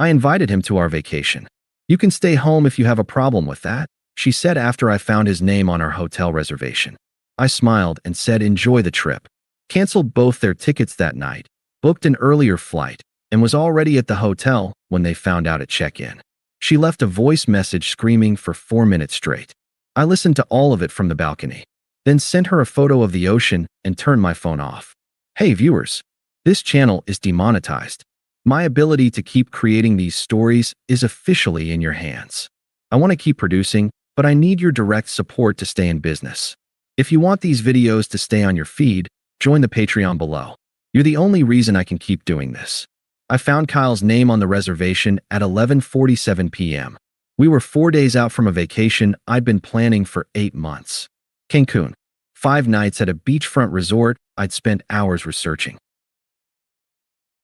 I invited him to our vacation. You can stay home if you have a problem with that, she said after I found his name on our hotel reservation. I smiled and said enjoy the trip. Canceled both their tickets that night, booked an earlier flight, and was already at the hotel when they found out at check-in. She left a voice message screaming for 4 minutes straight. I listened to all of it from the balcony, then sent her a photo of the ocean and turned my phone off. Hey viewers, this channel is demonetized. My ability to keep creating these stories is officially in your hands. I want to keep producing, but I need your direct support to stay in business. If you want these videos to stay on your feed, join the Patreon below. You're the only reason I can keep doing this. I found Kyle's name on the reservation at 11:47 p.m. We were 4 days out from a vacation I'd been planning for 8 months. Cancun. 5 nights at a beachfront resort I'd spent hours researching.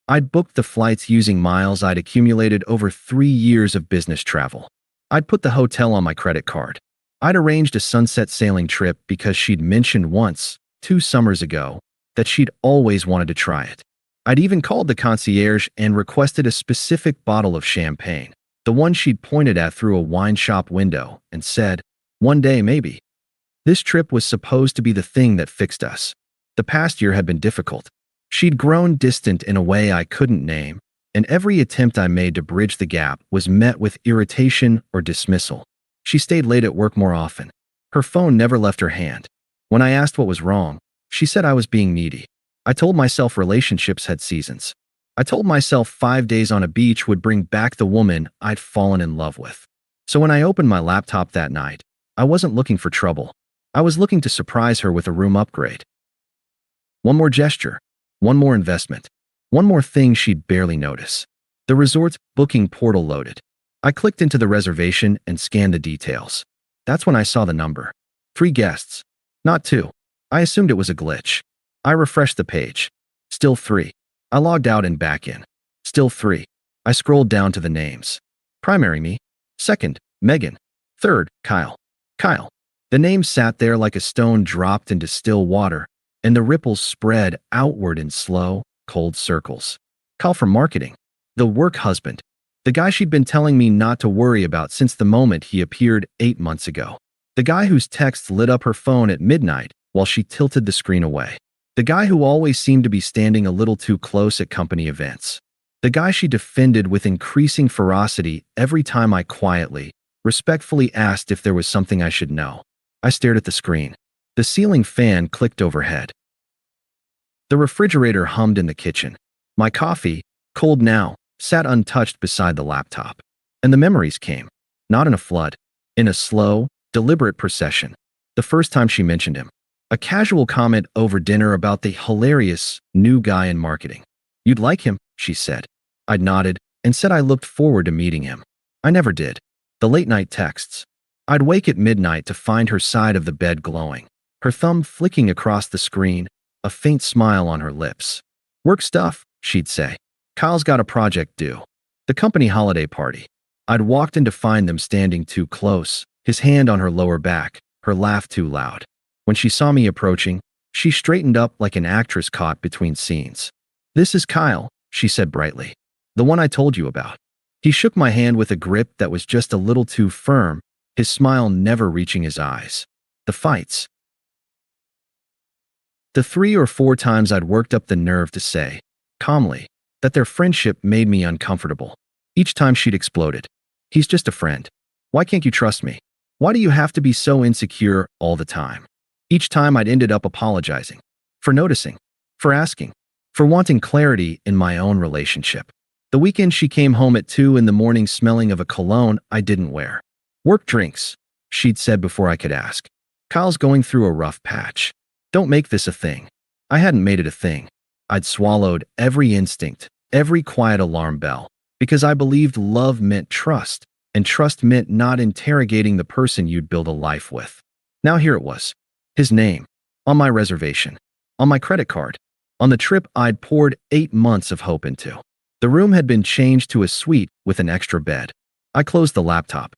I'd booked the flights using miles I'd accumulated over 3 years of business travel. I'd put the hotel on my credit card. I'd arranged a sunset sailing trip because she'd mentioned once, 2 summers ago, that she'd always wanted to try it. I'd even called the concierge and requested a specific bottle of champagne, the one she'd pointed at through a wine shop window, and said, one day maybe. This trip was supposed to be the thing that fixed us. The past year had been difficult. She'd grown distant in a way I couldn't name, and every attempt I made to bridge the gap was met with irritation or dismissal. She stayed late at work more often. Her phone never left her hand. When I asked what was wrong, she said I was being needy. I told myself relationships had seasons. I told myself 5 days on a beach would bring back the woman I'd fallen in love with. So when I opened my laptop that night, I wasn't looking for trouble. I was looking to surprise her with a room upgrade. One more gesture, one more investment, one more thing she'd barely notice. The resort's booking portal loaded. I clicked into the reservation and scanned the details. That's when I saw the number. 3 guests, not 2. I assumed it was a glitch. I refreshed the page. Still 3. I logged out and back in. Still 3. I scrolled down to the names. Primary me. Second, Megan. Third, Kyle. Kyle. The name sat there like a stone dropped into still water, and the ripples spread outward in slow, cold circles. Kyle from marketing. The work husband. The guy she'd been telling me not to worry about since the moment he appeared 8 months ago. The guy whose texts lit up her phone at midnight while she tilted the screen away. The guy who always seemed to be standing a little too close at company events. The guy she defended with increasing ferocity every time I quietly, respectfully asked if there was something I should know. I stared at the screen. The ceiling fan clicked overhead. The refrigerator hummed in the kitchen. My coffee, cold now, sat untouched beside the laptop. And the memories came. Not in a flood. In a slow, deliberate procession. The first time she mentioned him. A casual comment over dinner about the hilarious new guy in marketing. You'd like him, she said. I nodded and said I looked forward to meeting him. I never did. The late-night texts. I'd wake at midnight to find her side of the bed glowing, her thumb flicking across the screen, a faint smile on her lips. Work stuff, she'd say. Kyle's got a project due. The company holiday party. I'd walked in to find them standing too close, his hand on her lower back, her laugh too loud. When she saw me approaching, she straightened up like an actress caught between scenes. This is Kyle, she said brightly. The one I told you about. He shook my hand with a grip that was just a little too firm, his smile never reaching his eyes. The fights. The 3 or 4 times I'd worked up the nerve to say, calmly, that their friendship made me uncomfortable. Each time she'd exploded. He's just a friend. Why can't you trust me? Why do you have to be so insecure all the time? Each time I'd ended up apologizing. For noticing. For asking. For wanting clarity in my own relationship. The weekend she came home at 2 in the morning smelling of a cologne I didn't wear. Work drinks, she'd said before I could ask. Kyle's going through a rough patch. Don't make this a thing. I hadn't made it a thing. I'd swallowed every instinct, every quiet alarm bell, because I believed love meant trust, and trust meant not interrogating the person you'd build a life with. Now here it was. His name. On my reservation. On my credit card. On the trip I'd poured 8 months of hope into. The room had been changed to a suite with an extra bed. I closed the laptop.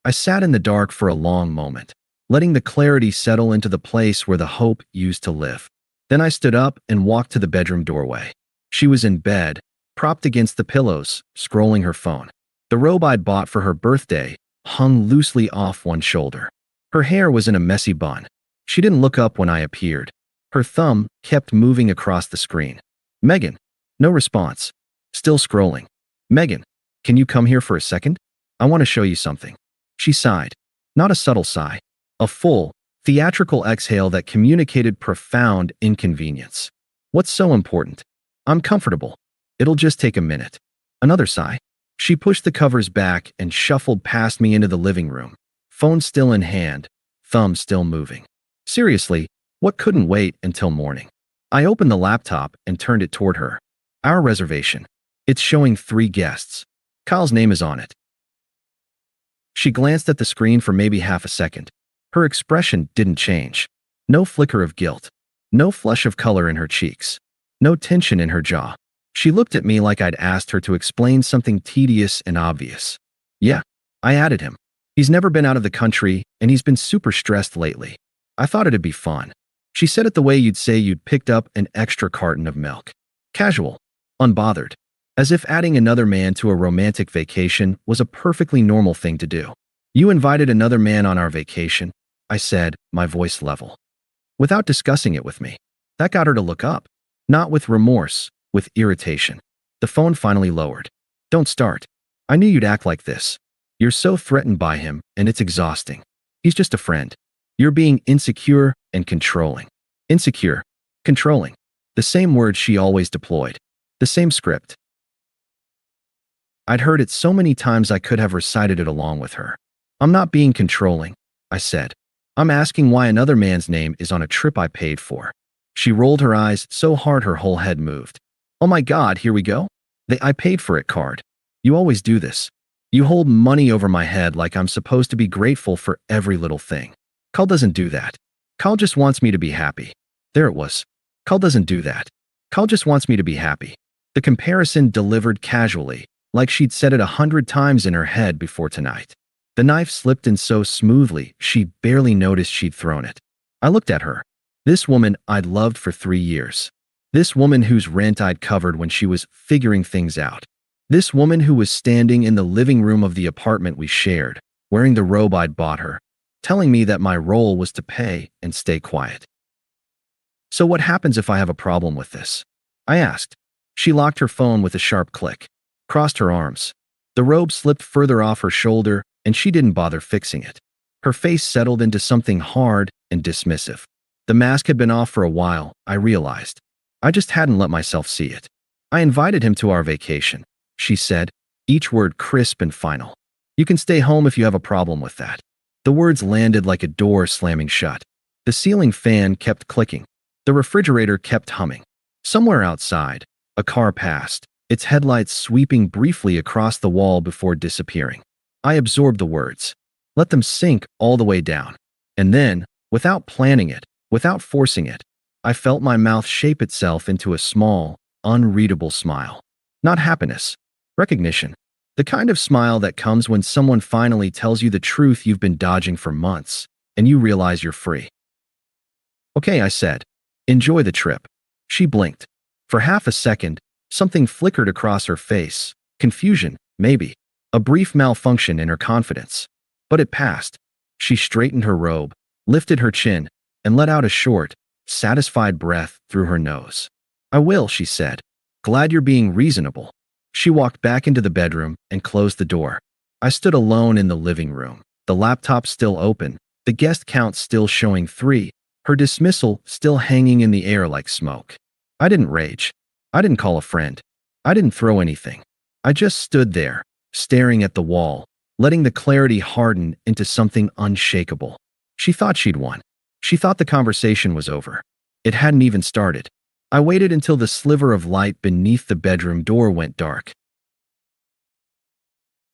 I sat in the dark for a long moment, letting the clarity settle into the place where the hope used to live. Then I stood up and walked to the bedroom doorway. She was in bed, propped against the pillows, scrolling her phone. The robe I'd bought for her birthday hung loosely off one shoulder. Her hair was in a messy bun. She didn't look up when I appeared. Her thumb kept moving across the screen. Megan. No response. Still scrolling. Megan, can you come here for a second? I want to show you something. She sighed. Not a subtle sigh. A full, theatrical exhale that communicated profound inconvenience. What's so important? I'm comfortable. It'll just take a minute. Another sigh. She pushed the covers back and shuffled past me into the living room, phone still in hand, thumb still moving. Seriously, what couldn't wait until morning? I opened the laptop and turned it toward her. Our reservation. It's showing 3 guests. Kyle's name is on it. She glanced at the screen for maybe half a second. Her expression didn't change. No flicker of guilt. No flush of color in her cheeks. No tension in her jaw. She looked at me like I'd asked her to explain something tedious and obvious. Yeah, I added him. He's never been out of the country, and he's been super stressed lately. I thought it'd be fun. She said it the way you'd say you'd picked up an extra carton of milk. Casual. Unbothered. As if adding another man to a romantic vacation was a perfectly normal thing to do. You invited another man on our vacation, I said, my voice level. Without discussing it with me. That got her to look up. Not with remorse, with irritation. The phone finally lowered. Don't start. I knew you'd act like this. You're so threatened by him, and it's exhausting. He's just a friend. You're being insecure and controlling. Insecure. Controlling. The same word she always deployed. The same script. I'd heard it so many times I could have recited it along with her. I'm not being controlling, I said. I'm asking why another man's name is on a trip I paid for. She rolled her eyes so hard her whole head moved. Oh my God, here we go? The I paid for it card. You always do this. You hold money over my head like I'm supposed to be grateful for every little thing. Kyle doesn't do that. Kyle just wants me to be happy. There it was. Kyle doesn't do that. Kyle just wants me to be happy. The comparison delivered casually, like she'd said it 100 times in her head before tonight. The knife slipped in so smoothly, she barely noticed she'd thrown it. I looked at her. This woman I'd loved for 3 years. This woman whose rent I'd covered when she was figuring things out. This woman who was standing in the living room of the apartment we shared, wearing the robe I'd bought her, telling me that my role was to pay and stay quiet. So what happens if I have a problem with this? I asked. She locked her phone with a sharp click, crossed her arms. The robe slipped further off her shoulder, and she didn't bother fixing it. Her face settled into something hard and dismissive. The mask had been off for a while, I realized. I just hadn't let myself see it. I invited him to our vacation, she said, each word crisp and final. You can stay home if you have a problem with that. The words landed like a door slamming shut. The ceiling fan kept clicking. The refrigerator kept humming. Somewhere outside, a car passed, its headlights sweeping briefly across the wall before disappearing. I absorbed the words, let them sink all the way down. And then, without planning it, without forcing it, I felt my mouth shape itself into a small, unreadable smile. Not happiness. Recognition. The kind of smile that comes when someone finally tells you the truth you've been dodging for months, and you realize you're free. Okay, I said. Enjoy the trip. She blinked. For half a second, something flickered across her face. Confusion, maybe. A brief malfunction in her confidence. But it passed. She straightened her robe, lifted her chin, and let out a short, satisfied breath through her nose. I will, she said. Glad you're being reasonable. She walked back into the bedroom and closed the door. I stood alone in the living room, the laptop still open, the guest count still showing 3, her dismissal still hanging in the air like smoke. I didn't rage. I didn't call a friend. I didn't throw anything. I just stood there, staring at the wall, letting the clarity harden into something unshakable. She thought she'd won. She thought the conversation was over. It hadn't even started. I waited until the sliver of light beneath the bedroom door went dark.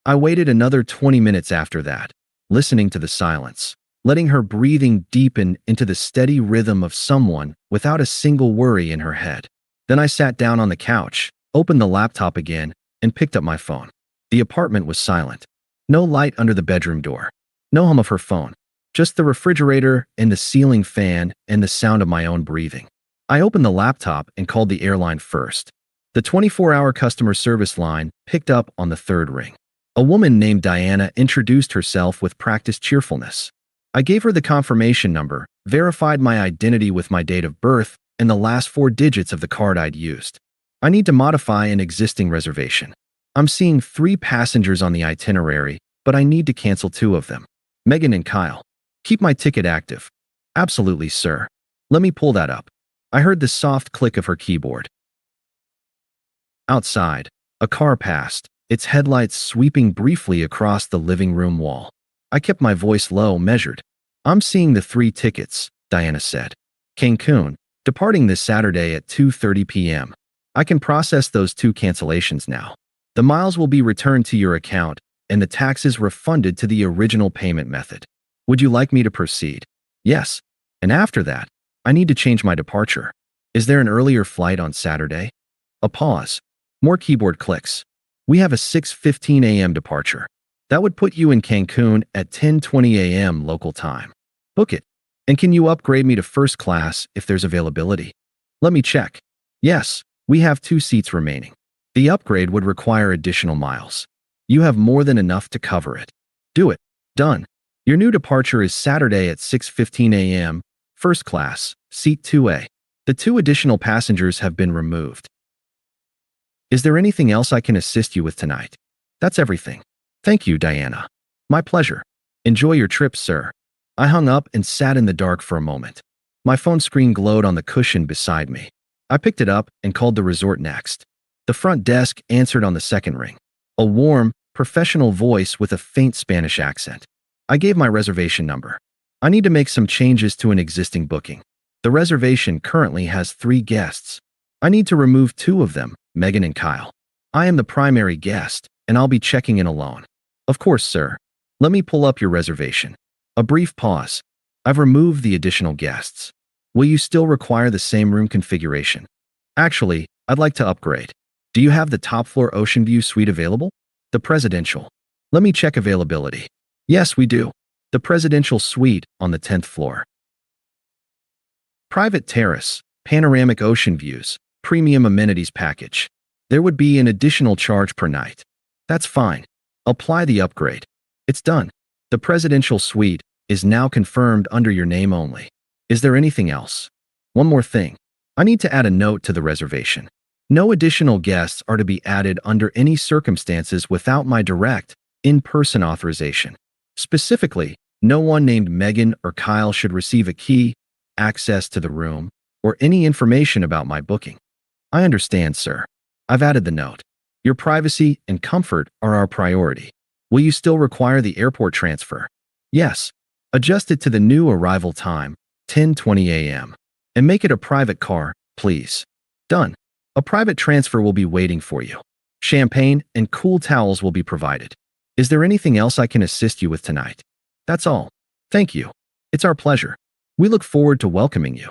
I waited another 20 minutes after that, listening to the silence, letting her breathing deepen into the steady rhythm of someone without a single worry in her head. Then I sat down on the couch, opened the laptop again, and picked up my phone. The apartment was silent. No light under the bedroom door. No hum of her phone. Just the refrigerator and the ceiling fan and the sound of my own breathing. I opened the laptop and called the airline first. The 24-hour customer service line picked up on the third ring. A woman named Diana introduced herself with practiced cheerfulness. I gave her the confirmation number, verified my identity with my date of birth, and the last 4 digits of the card I'd used. I need to modify an existing reservation. I'm seeing 3 passengers on the itinerary, but I need to cancel 2 of them. Megan and Kyle. Keep my ticket active. Absolutely, sir. Let me pull that up. I heard the soft click of her keyboard. Outside, a car passed, its headlights sweeping briefly across the living room wall. I kept my voice low, measured. I'm seeing the 3 tickets, Diana said. Cancun, departing this Saturday at 2:30 p.m. I can process those 2 cancellations now. The miles will be returned to your account, and the taxes refunded to the original payment method. Would you like me to proceed? Yes. And after that, I need to change my departure. Is there an earlier flight on Saturday? A pause. More keyboard clicks. We have a 6:15 a.m. departure. That would put you in Cancun at 10:20 a.m. local time. Book it. And can you upgrade me to first class if there's availability? Let me check. Yes, we have 2 seats remaining. The upgrade would require additional miles. You have more than enough to cover it. Do it. Done. Your new departure is Saturday at 6:15 a.m., first class, seat 2A. The 2 additional passengers have been removed. Is there anything else I can assist you with tonight? That's everything. Thank you, Diana. My pleasure. Enjoy your trip, sir. I hung up and sat in the dark for a moment. My phone screen glowed on the cushion beside me. I picked it up and called the resort next. The front desk answered on the second ring. A warm, professional voice with a faint Spanish accent. I gave my reservation number. I need to make some changes to an existing booking. The reservation currently has 3 guests. I need to remove 2 of them, Megan and Kyle. I am the primary guest, and I'll be checking in alone. Of course, sir. Let me pull up your reservation. A brief pause. I've removed the additional guests. Will you still require the same room configuration? Actually, I'd like to upgrade. Do you have the top floor ocean view suite available? The presidential. Let me check availability. Yes, we do. The presidential suite on the 10th floor. Private terrace, panoramic ocean views, premium amenities package. There would be an additional charge per night. That's fine. Apply the upgrade. It's done. The presidential suite is now confirmed under your name only. Is there anything else? One more thing. I need to add a note to the reservation. No additional guests are to be added under any circumstances without my direct, in-person authorization. Specifically, no one named Megan or Kyle should receive a key, access to the room, or any information about my booking. I understand, sir. I've added the note. Your privacy and comfort are our priority. Will you still require the airport transfer? Yes. Adjust it to the new arrival time, 10:20 a.m. And make it a private car, please. Done. A private transfer will be waiting for you. Champagne and cool towels will be provided. Is there anything else I can assist you with tonight? That's all. Thank you. It's our pleasure. We look forward to welcoming you.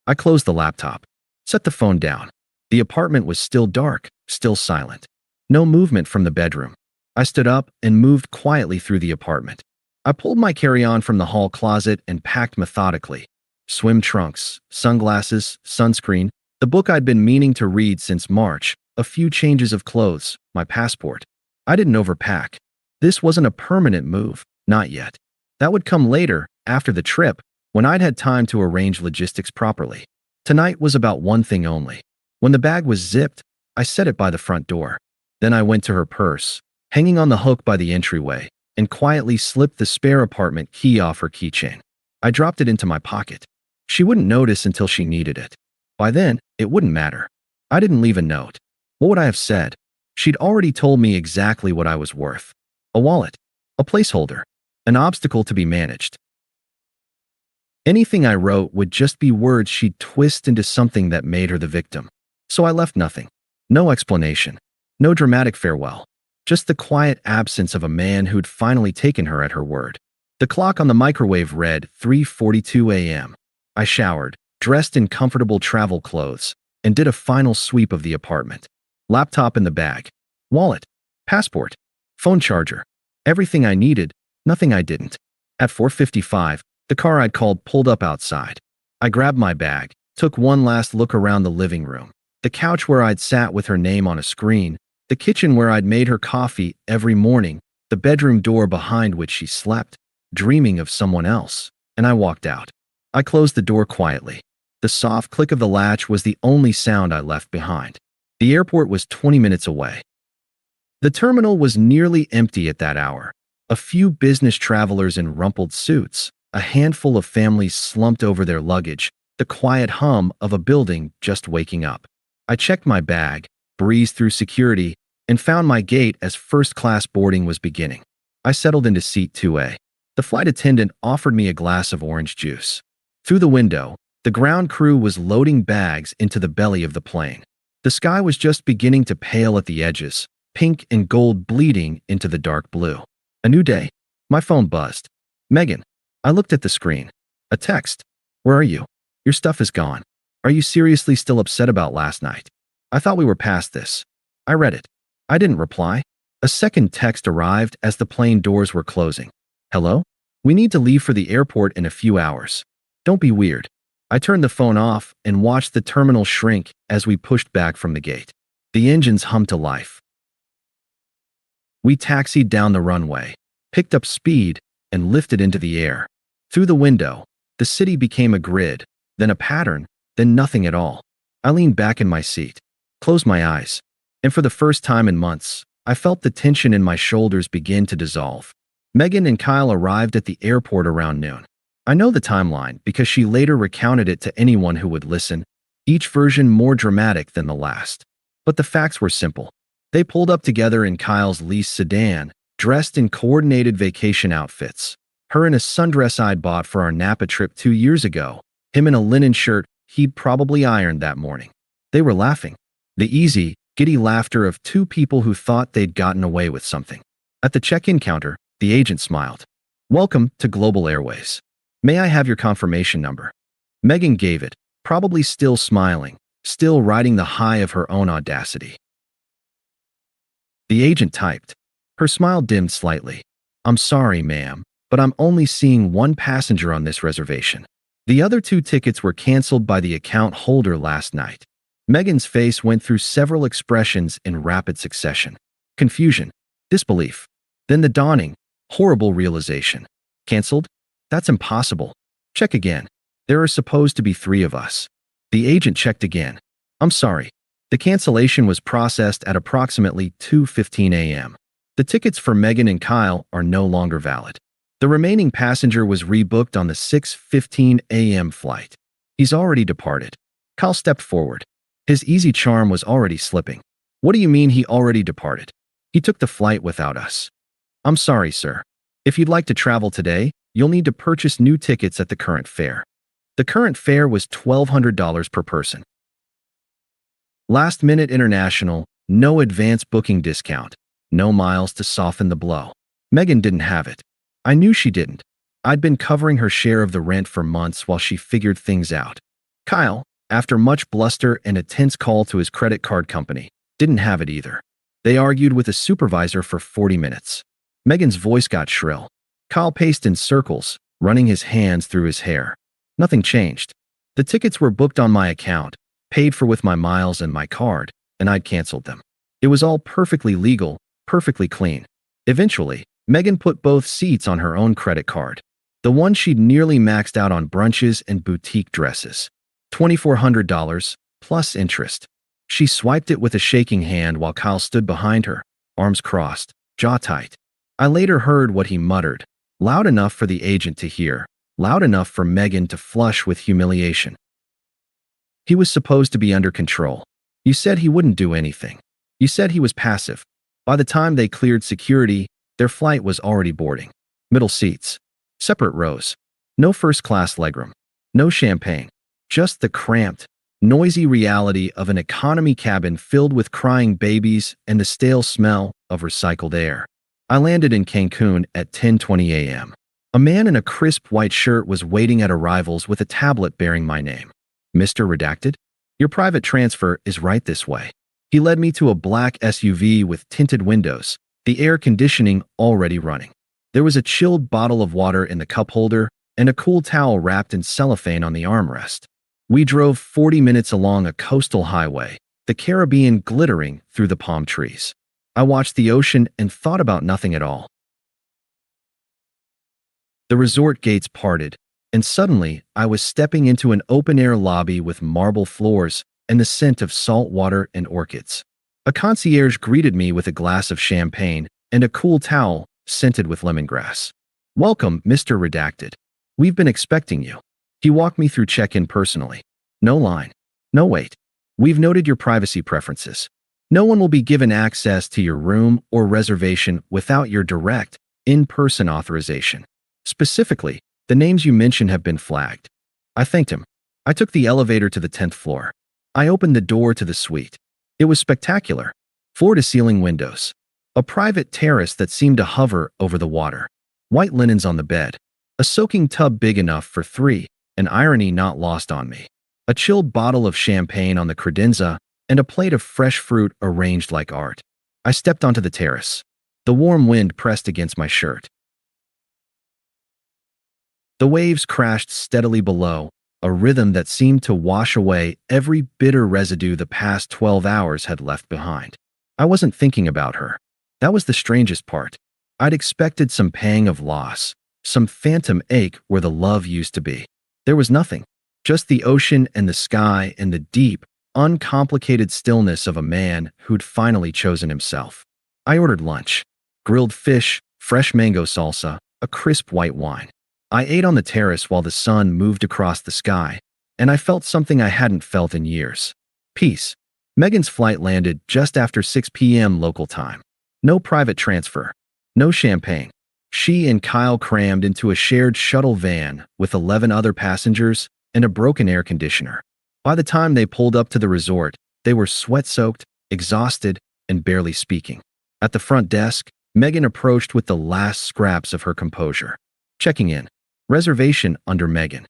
I closed the laptop, set the phone down. The apartment was still dark, still silent. No movement from the bedroom. I stood up and moved quietly through the apartment. I pulled my carry-on from the hall closet and packed methodically. Swim trunks, sunglasses, sunscreen, the book I'd been meaning to read since March, a few changes of clothes, my passport. I didn't overpack. This wasn't a permanent move, not yet. That would come later, after the trip, when I'd had time to arrange logistics properly. Tonight was about one thing only. When the bag was zipped, I set it by the front door. Then I went to her purse, hanging on the hook by the entryway, and quietly slipped the spare apartment key off her keychain. I dropped it into my pocket. She wouldn't notice until she needed it. By then, it wouldn't matter. I didn't leave a note. What would I have said? She'd already told me exactly what I was worth. A wallet. A placeholder. An obstacle to be managed. Anything I wrote would just be words she'd twist into something that made her the victim. So I left nothing. No explanation. No dramatic farewell. Just the quiet absence of a man who'd finally taken her at her word. The clock on the microwave read 3:42 a.m. I showered, dressed in comfortable travel clothes, and did a final sweep of the apartment. Laptop in the bag. Wallet. Passport. Phone charger. Everything I needed, nothing I didn't. At 4:55, the car I'd called pulled up outside. I grabbed my bag, took one last look around the living room, The couch where I'd sat with her name on a screen, the kitchen where I'd made her coffee every morning, the bedroom door behind which she slept, dreaming of someone else, and I walked out. I closed the door quietly. The soft click of the latch was the only sound I left behind. The airport was 20 minutes away. The terminal was nearly empty at that hour. A few business travelers in rumpled suits, a handful of families slumped over their luggage, the quiet hum of a building just waking up. I checked my bag, breezed through security, and found my gate as first-class boarding was beginning. I settled into seat 2A. The flight attendant offered me a glass of orange juice. Through the window, the ground crew was loading bags into the belly of the plane. The sky was just beginning to pale at the edges, pink and gold bleeding into the dark blue. A new day. My phone buzzed. Megan. I looked at the screen. A text. Where are you? Your stuff is gone. Are you seriously still upset about last night? I thought we were past this. I read it. I didn't reply. A second text arrived as the plane doors were closing. Hello? We need to leave for the airport in a few hours. Don't be weird. I turned the phone off and watched the terminal shrink as we pushed back from the gate. The engines hummed to life. We taxied down the runway, picked up speed, and lifted into the air. Through the window, the city became a grid, then a pattern, then nothing at all. I leaned back in my seat, closed my eyes, and for the first time in months, I felt the tension in my shoulders begin to dissolve. Megan and Kyle arrived at the airport around noon. I know the timeline because she later recounted it to anyone who would listen, each version more dramatic than the last. But the facts were simple. They pulled up together in Kyle's leased sedan, dressed in coordinated vacation outfits. Her in a sundress I'd bought for our Napa trip 2 years ago, him in a linen shirt he'd probably ironed that morning. They were laughing. The easy, giddy laughter of two people who thought they'd gotten away with something. At the check-in counter, the agent smiled. Welcome to Global Airways. May I have your confirmation number? Megan gave it, probably still smiling, still riding the high of her own audacity. The agent typed. Her smile dimmed slightly. I'm sorry, ma'am, but I'm only seeing one passenger on this reservation. The other 2 tickets were canceled by the account holder last night. Megan's face went through several expressions in rapid succession. Confusion, disbelief, then the dawning, horrible realization. Canceled? That's impossible. Check again. There are supposed to be 3 of us. The agent checked again. I'm sorry. The cancellation was processed at approximately 2:15 a.m. The tickets for Megan and Kyle are no longer valid. The remaining passenger was rebooked on the 6:15 a.m. flight. He's already departed. Kyle stepped forward. His easy charm was already slipping. What do you mean he already departed? He took the flight without us. I'm sorry, sir. If you'd like to travel today, you'll need to purchase new tickets at the current fare. The current fare was $1,200 per person. Last minute international, no advance booking discount, no miles to soften the blow. Megan didn't have it. I knew she didn't. I'd been covering her share of the rent for months while she figured things out. Kyle, after much bluster and a tense call to his credit card company, didn't have it either. They argued with a supervisor for 40 minutes. Megan's voice got shrill. Kyle paced in circles, running his hands through his hair. Nothing changed. The tickets were booked on my account, paid for with my miles and my card, and I'd canceled them. It was all perfectly legal, perfectly clean. Eventually, Megan put both seats on her own credit card. The one she'd nearly maxed out on brunches and boutique dresses. $2,400, plus interest. She swiped it with a shaking hand while Kyle stood behind her, arms crossed, jaw tight. I later heard what he muttered, loud enough for the agent to hear, loud enough for Megan to flush with humiliation. He was supposed to be under control. You said he wouldn't do anything. You said he was passive. By the time they cleared security, their flight was already boarding. Middle seats. Separate rows. No first-class legroom. No champagne. Just the cramped, noisy reality of an economy cabin filled with crying babies and the stale smell of recycled air. I landed in Cancun at 10:20 a.m. A man in a crisp white shirt was waiting at arrivals with a tablet bearing my name. Mr. Redacted? Your private transfer is right this way. He led me to a black SUV with tinted windows, the air conditioning already running. There was a chilled bottle of water in the cup holder and a cool towel wrapped in cellophane on the armrest. We drove 40 minutes along a coastal highway, the Caribbean glittering through the palm trees. I watched the ocean and thought about nothing at all. The resort gates parted, and suddenly I was stepping into an open-air lobby with marble floors and the scent of salt water and orchids. A concierge greeted me with a glass of champagne and a cool towel scented with lemongrass. "Welcome, Mr. Redacted. We've been expecting you." He walked me through check-in personally. "No line. No wait. We've noted your privacy preferences. No one will be given access to your room or reservation without your direct, in-person authorization. Specifically, the names you mentioned have been flagged." I thanked him. I took the elevator to the 10th floor. I opened the door to the suite. It was spectacular. Floor-to-ceiling windows. A private terrace that seemed to hover over the water. White linens on the bed. A soaking tub big enough for three, an irony not lost on me. A chilled bottle of champagne on the credenza, and a plate of fresh fruit arranged like art. I stepped onto the terrace. The warm wind pressed against my shirt. The waves crashed steadily below, a rhythm that seemed to wash away every bitter residue the past 12 hours had left behind. I wasn't thinking about her. That was the strangest part. I'd expected some pang of loss, some phantom ache where the love used to be. There was nothing. Just the ocean and the sky and the deep, uncomplicated stillness of a man who'd finally chosen himself. I ordered lunch. Grilled fish, fresh mango salsa, a crisp white wine. I ate on the terrace while the sun moved across the sky, and I felt something I hadn't felt in years. Peace. Megan's flight landed just after 6 p.m. local time. No private transfer. No champagne. She and Kyle crammed into a shared shuttle van with 11 other passengers and a broken air conditioner. By the time they pulled up to the resort, they were sweat-soaked, exhausted, and barely speaking. At the front desk, Megan approached with the last scraps of her composure. Checking in. Reservation under Megan.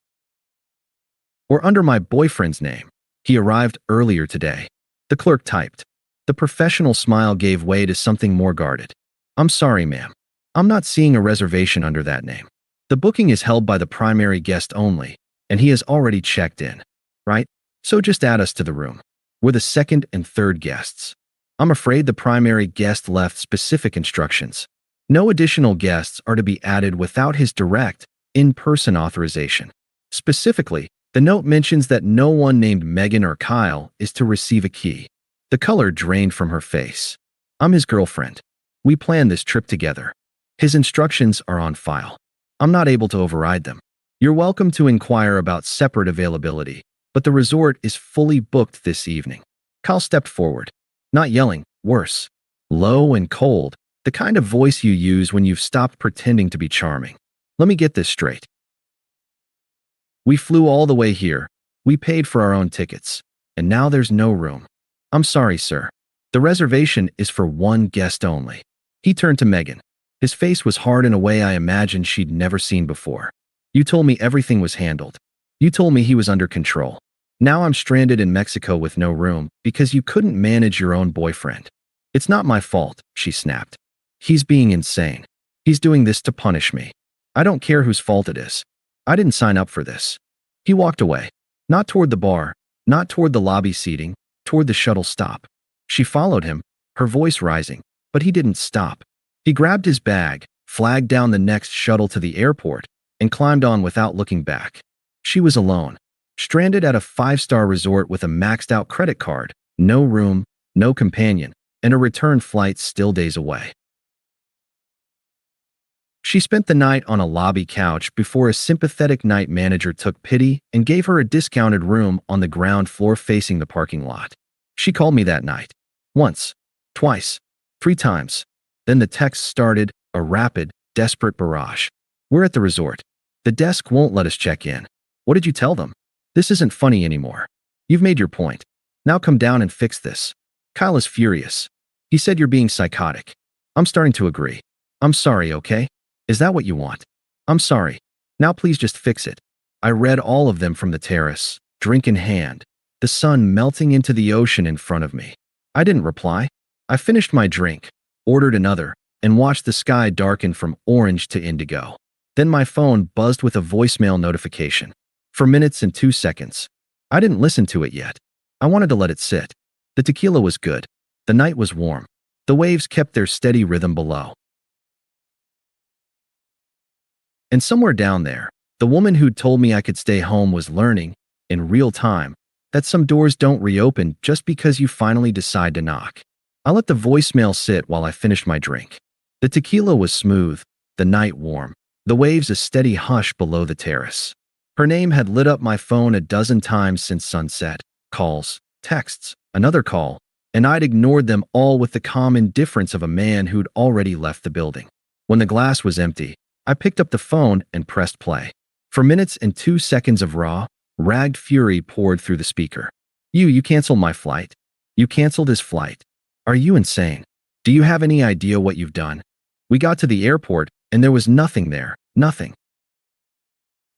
Or under my boyfriend's name. He arrived earlier today. The clerk typed. The professional smile gave way to something more guarded. "I'm sorry, ma'am. I'm not seeing a reservation under that name. The booking is held by the primary guest only, and he has already checked in. Right? So just add us to the room. We're the second and third guests." I'm afraid the primary guest left specific instructions. No additional guests are to be added without his direct, in-person authorization. Specifically, the note mentions that no one named Megan or Kyle is to receive a key. The color drained from her face. "I'm his girlfriend. We planned this trip together. His instructions are on file. I'm not able to override them. You're welcome to inquire about separate availability, but the resort is fully booked this evening." Kyle stepped forward. Not yelling, worse. Low and cold, the kind of voice you use when you've stopped pretending to be charming. "Let me get this straight. We flew all the way here, we paid for our own tickets, and now there's no room. I'm sorry, sir. The reservation is for one guest only." He turned to Megan. His face was hard in a way I imagined she'd never seen before. "You told me everything was handled. You told me he was under control. Now I'm stranded in Mexico with no room because you couldn't manage your own boyfriend." "It's not my fault," she snapped. "He's being insane. He's doing this to punish me. I don't care whose fault it is. I didn't sign up for this." He walked away. Not toward the bar, not toward the lobby seating, toward the shuttle stop. She followed him, her voice rising, but he didn't stop. He grabbed his bag, flagged down the next shuttle to the airport, and climbed on without looking back. She was alone, stranded at a 5-star resort with a maxed-out credit card, no room, no companion, and a return flight still days away. She spent the night on a lobby couch before a sympathetic night manager took pity and gave her a discounted room on the ground floor facing the parking lot. She called me that night. Once, twice, 3 times. Then the text started, a rapid, desperate barrage. "We're at the resort. The desk won't let us check in. What did you tell them? This isn't funny anymore. You've made your point. Now come down and fix this." Kyle is furious. He said you're being psychotic. I'm starting to agree. "I'm sorry, okay? Is that what you want? I'm sorry. Now please just fix it." I read all of them from the terrace, drink in hand, the sun melting into the ocean in front of me. I didn't reply. I finished my drink, ordered another, and watched the sky darken from orange to indigo. Then my phone buzzed with a voicemail notification. For minutes and 2 seconds. I didn't listen to it yet. I wanted to let it sit. The tequila was good. The night was warm. The waves kept their steady rhythm below. And somewhere down there, the woman who'd told me I could stay home was learning, in real time, that some doors don't reopen just because you finally decide to knock. I let the voicemail sit while I finished my drink. The tequila was smooth, the night warm, the waves a steady hush below the terrace. Her name had lit up my phone a dozen times since sunset. Calls, texts, another call, and I'd ignored them all with the calm indifference of a man who'd already left the building. When the glass was empty, I picked up the phone and pressed play. For minutes and 2 seconds of raw, ragged fury poured through the speaker. You canceled my flight. You canceled his flight. Are you insane? Do you have any idea what you've done? We got to the airport and there was nothing there, nothing.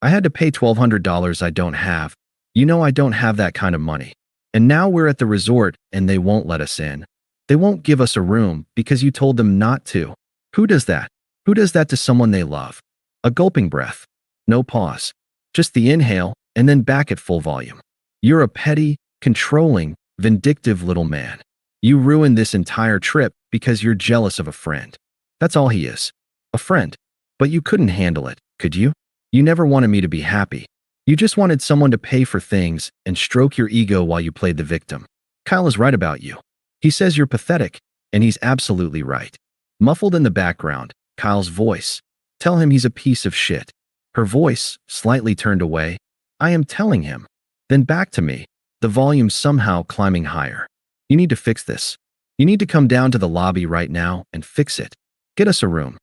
I had to pay $1,200 I don't have. You know I don't have that kind of money. And now we're at the resort and they won't let us in. They won't give us a room because you told them not to. Who does that? Who does that to someone they love? A gulping breath. No pause. Just the inhale and then back at full volume. You're a petty, controlling, vindictive little man. You ruined this entire trip because you're jealous of a friend. That's all he is. A friend. But you couldn't handle it, could you? You never wanted me to be happy. You just wanted someone to pay for things and stroke your ego while you played the victim. Kyle is right about you. He says you're pathetic, and he's absolutely right. Muffled in the background, Kyle's voice. Tell him he's a piece of shit. Her voice, slightly turned away. I am telling him. Then back to me, the volume somehow climbing higher. You need to fix this. You need to come down to the lobby right now and fix it. Get us a room.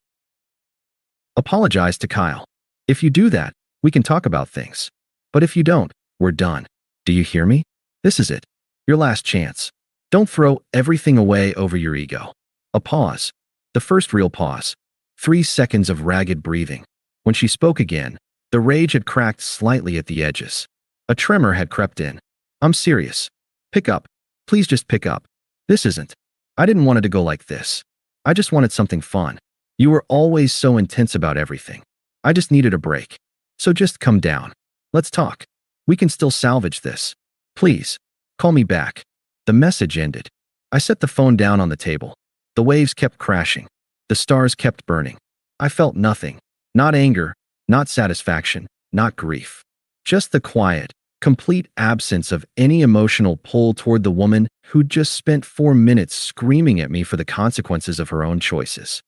Apologize to Kyle. If you do that, we can talk about things. But if you don't, we're done. Do you hear me? This is it. Your last chance. Don't throw everything away over your ego. A pause. The first real pause. 3 seconds of ragged breathing. When she spoke again, the rage had cracked slightly at the edges. A tremor had crept in. I'm serious. Pick up. Please just pick up. This isn't. I didn't want it to go like this. I just wanted something fun. You were always so intense about everything. I just needed a break. So just come down. Let's talk. We can still salvage this. Please. Call me back. The message ended. I set the phone down on the table. The waves kept crashing. The stars kept burning. I felt nothing. Not anger, not satisfaction, not grief. Just the quiet, complete absence of any emotional pull toward the woman who'd just spent 4 minutes screaming at me for the consequences of her own choices.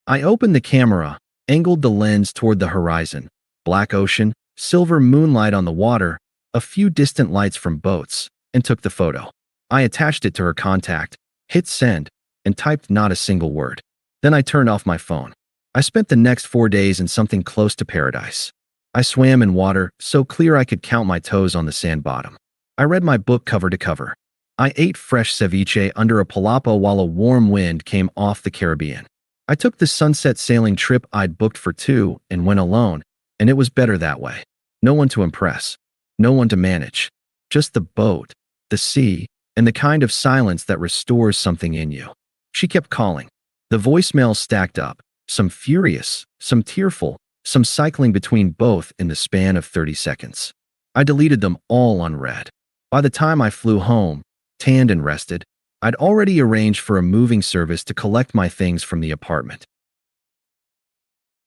I opened the camera, angled the lens toward the horizon, black ocean, silver moonlight on the water, a few distant lights from boats, and took the photo. I attached it to her contact, hit send, and typed not a single word. Then I turned off my phone. I spent the next 4 days in something close to paradise. I swam in water so clear I could count my toes on the sand bottom. I read my book cover to cover. I ate fresh ceviche under a palapa while a warm wind came off the Caribbean. I took the sunset sailing trip I'd booked for 2 and went alone, and it was better that way. No one to impress. No one to manage. Just the boat, the sea, and the kind of silence that restores something in you. She kept calling. The voicemails stacked up, some furious, some tearful, some cycling between both in the span of 30 seconds. I deleted them all unread. By the time I flew home, tanned and rested, I'd already arranged for a moving service to collect my things from the apartment.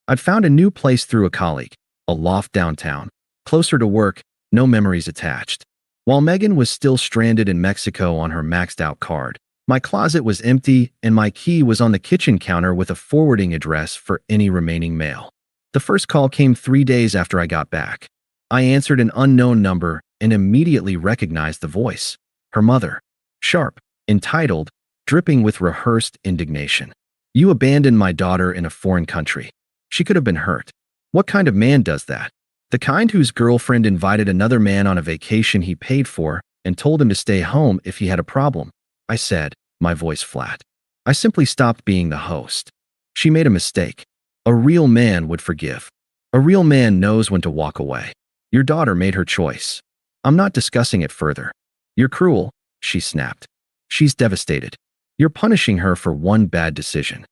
I'd found a new place through a colleague, a loft downtown, closer to work, no memories attached. While Megan was still stranded in Mexico on her maxed-out card, my closet was empty and my key was on the kitchen counter with a forwarding address for any remaining mail. The first call came 3 days after I got back. I answered an unknown number and immediately recognized the voice. Her mother. Sharp, entitled, dripping with rehearsed indignation. You abandoned my daughter in a foreign country. She could have been hurt. What kind of man does that? The kind whose girlfriend invited another man on a vacation he paid for and told him to stay home if he had a problem. I said, my voice flat. I simply stopped being the host. She made a mistake. A real man would forgive. A real man knows when to walk away. Your daughter made her choice. I'm not discussing it further. You're cruel, she snapped. She's devastated. You're punishing her for one bad decision.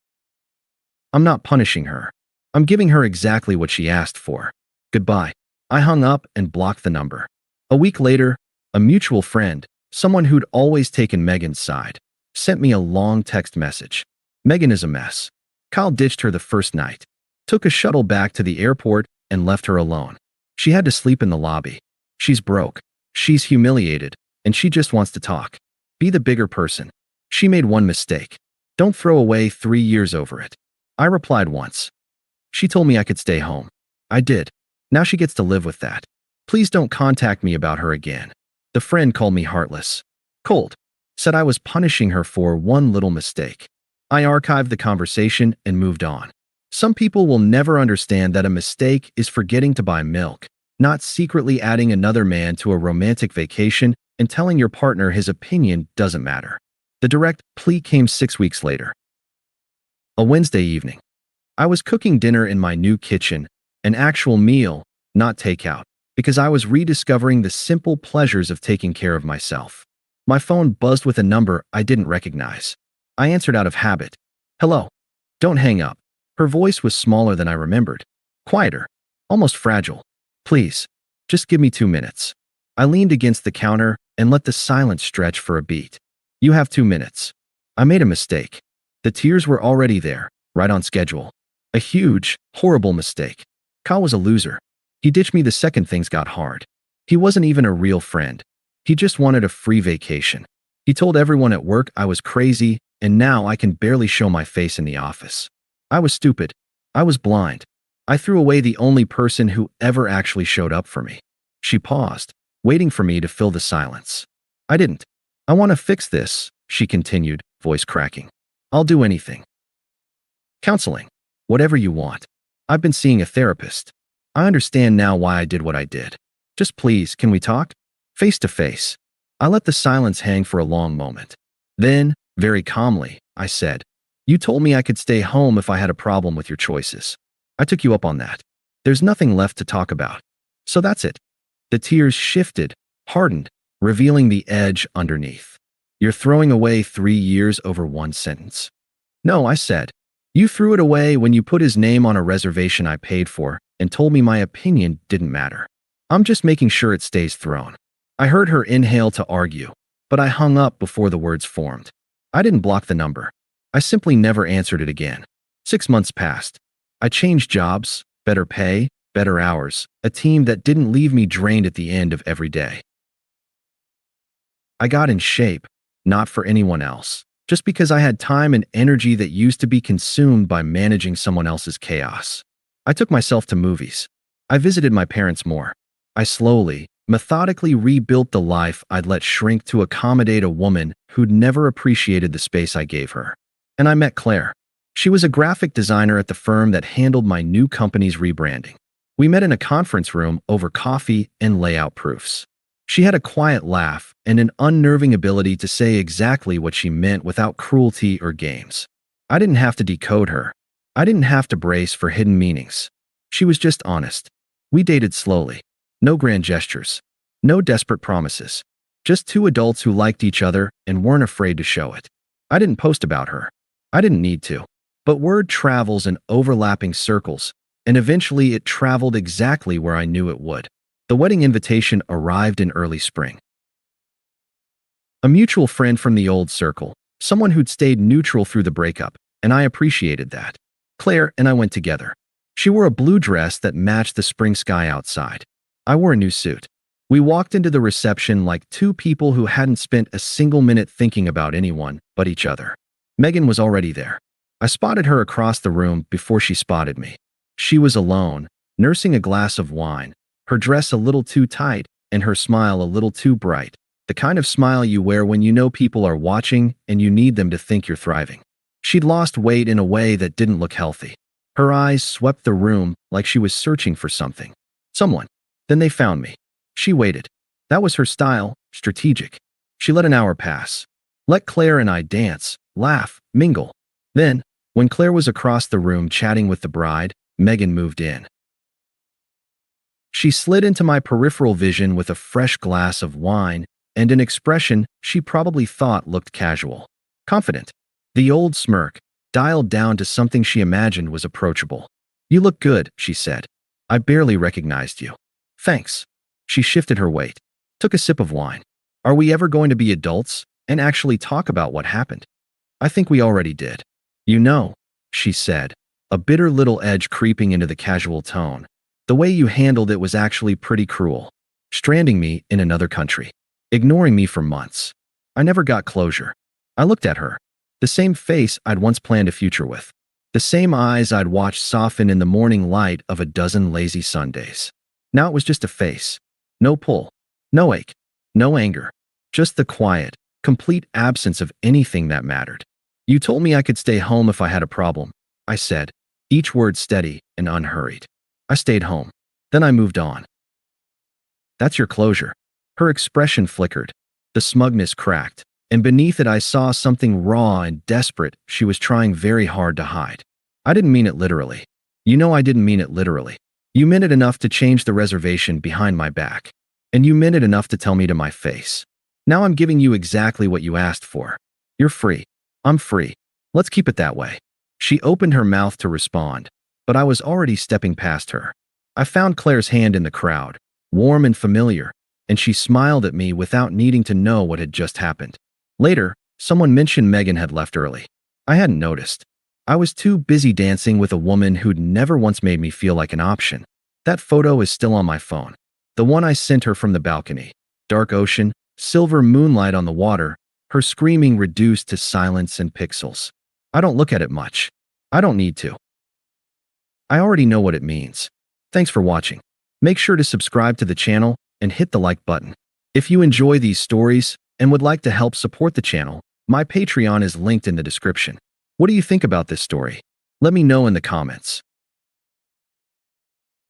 I'm not punishing her. I'm giving her exactly what she asked for. Goodbye. I hung up and blocked the number. A week later, A mutual friend, someone who'd always taken Megan's side, sent me a long text message. Megan is a mess. Kyle ditched her the first night, took a shuttle back to the airport, and left her alone. She had to sleep in the lobby. She's broke. She's humiliated, and she just wants to talk. Be the bigger person. She made one mistake. Don't throw away 3 years over it. I replied once. She told me I could stay home. I did. Now she gets to live with that. Please don't contact me about her again. The friend called me heartless. Cold. Said I was punishing her for one little mistake. I archived the conversation and moved on. Some people will never understand that a mistake is forgetting to buy milk, not secretly adding another man to a romantic vacation and telling your partner his opinion doesn't matter. The direct plea came 6 weeks later. A Wednesday evening. I was cooking dinner in my new kitchen, an actual meal, not takeout, because I was rediscovering the simple pleasures of taking care of myself. My phone buzzed with a number I didn't recognize. I answered out of habit. Hello. Don't hang up. Her voice was smaller than I remembered. Quieter. Almost fragile. Please. Just give me 2 minutes. I leaned against the counter and let the silence stretch for a beat. You have 2 minutes. I made a mistake. The tears were already there, right on schedule. A huge, horrible mistake. Kyle was a loser. He ditched me the second things got hard. He wasn't even a real friend. He just wanted a free vacation. He told everyone at work I was crazy, and now I can barely show my face in the office. I was stupid. I was blind. I threw away the only person who ever actually showed up for me. She paused, waiting for me to fill the silence. I didn't. I want to fix this, she continued, voice cracking. I'll do anything. Counseling. Whatever you want. I've been seeing a therapist. I understand now why I did what I did. Just please, can we talk? Face to face. I let the silence hang for a long moment. Then, very calmly, I said, you told me I could stay home if I had a problem with your choices. I took you up on that. There's nothing left to talk about. So that's it. The tears shifted, hardened, revealing the edge underneath. You're throwing away 3 years over one sentence. No, I said. You threw it away when you put his name on a reservation I paid for and told me my opinion didn't matter. I'm just making sure it stays thrown. I heard her inhale to argue, but I hung up before the words formed. I didn't block the number. I simply never answered it again. 6 months passed. I changed jobs, better pay, better hours, a team that didn't leave me drained at the end of every day. I got in shape, not for anyone else, just because I had time and energy that used to be consumed by managing someone else's chaos. I took myself to movies. I visited my parents more. I slowly, methodically rebuilt the life I'd let shrink to accommodate a woman who'd never appreciated the space I gave her. And I met Claire. She was a graphic designer at the firm that handled my new company's rebranding. We met in a conference room over coffee and layout proofs. She had a quiet laugh and an unnerving ability to say exactly what she meant without cruelty or games. I didn't have to decode her. I didn't have to brace for hidden meanings. She was just honest. We dated slowly. No grand gestures. No desperate promises. Just two adults who liked each other and weren't afraid to show it. I didn't post about her. I didn't need to. But word travels in overlapping circles, and eventually it traveled exactly where I knew it would. The wedding invitation arrived in early spring. A mutual friend from the old circle, someone who'd stayed neutral through the breakup, and I appreciated that. Claire and I went together. She wore a blue dress that matched the spring sky outside. I wore a new suit. We walked into the reception like two people who hadn't spent a single minute thinking about anyone but each other. Megan was already there. I spotted her across the room before she spotted me. She was alone, nursing a glass of wine, her dress a little too tight and her smile a little too bright, the kind of smile you wear when you know people are watching and you need them to think you're thriving. She'd lost weight in a way that didn't look healthy. Her eyes swept the room like she was searching for something. Someone. Then they found me. She waited. That was her style, strategic. She let an hour pass. Let Claire and I dance, laugh, mingle. Then, when Claire was across the room chatting with the bride, Megan moved in. She slid into my peripheral vision with a fresh glass of wine and an expression she probably thought looked casual. Confident. The old smirk, dialed down to something she imagined was approachable. You look good, she said. I barely recognized you. Thanks. She shifted her weight. Took a sip of wine. Are we ever going to be adults and actually talk about what happened? I think we already did. You know, she said, a bitter little edge creeping into the casual tone. The way you handled it was actually pretty cruel. Stranding me in another country. Ignoring me for months. I never got closure. I looked at her. The same face I'd once planned a future with. The same eyes I'd watched soften in the morning light of a dozen lazy Sundays. Now it was just a face. No pull. No ache. No anger. Just the quiet, complete absence of anything that mattered. You told me I could stay home if I had a problem, I said, each word steady and unhurried. I stayed home. Then I moved on. That's your closure. Her expression flickered. The smugness cracked, and beneath it I saw something raw and desperate she was trying very hard to hide. I didn't mean it literally. You know I didn't mean it literally. You meant it enough to change the reservation behind my back. And you meant it enough to tell me to my face. Now I'm giving you exactly what you asked for. You're free. I'm free. Let's keep it that way. She opened her mouth to respond, but I was already stepping past her. I found Claire's hand in the crowd, warm and familiar, and she smiled at me without needing to know what had just happened. Later, someone mentioned Megan had left early. I hadn't noticed. I was too busy dancing with a woman who'd never once made me feel like an option. That photo is still on my phone. The one I sent her from the balcony. Dark ocean, silver moonlight on the water, her screaming reduced to silence and pixels. I don't look at it much. I don't need to. I already know what it means. Thanks for watching. Make sure to subscribe to the channel and hit the like button. If you enjoy these stories and would like to help support the channel, my Patreon is linked in the description. What do you think about this story? Let me know in the comments.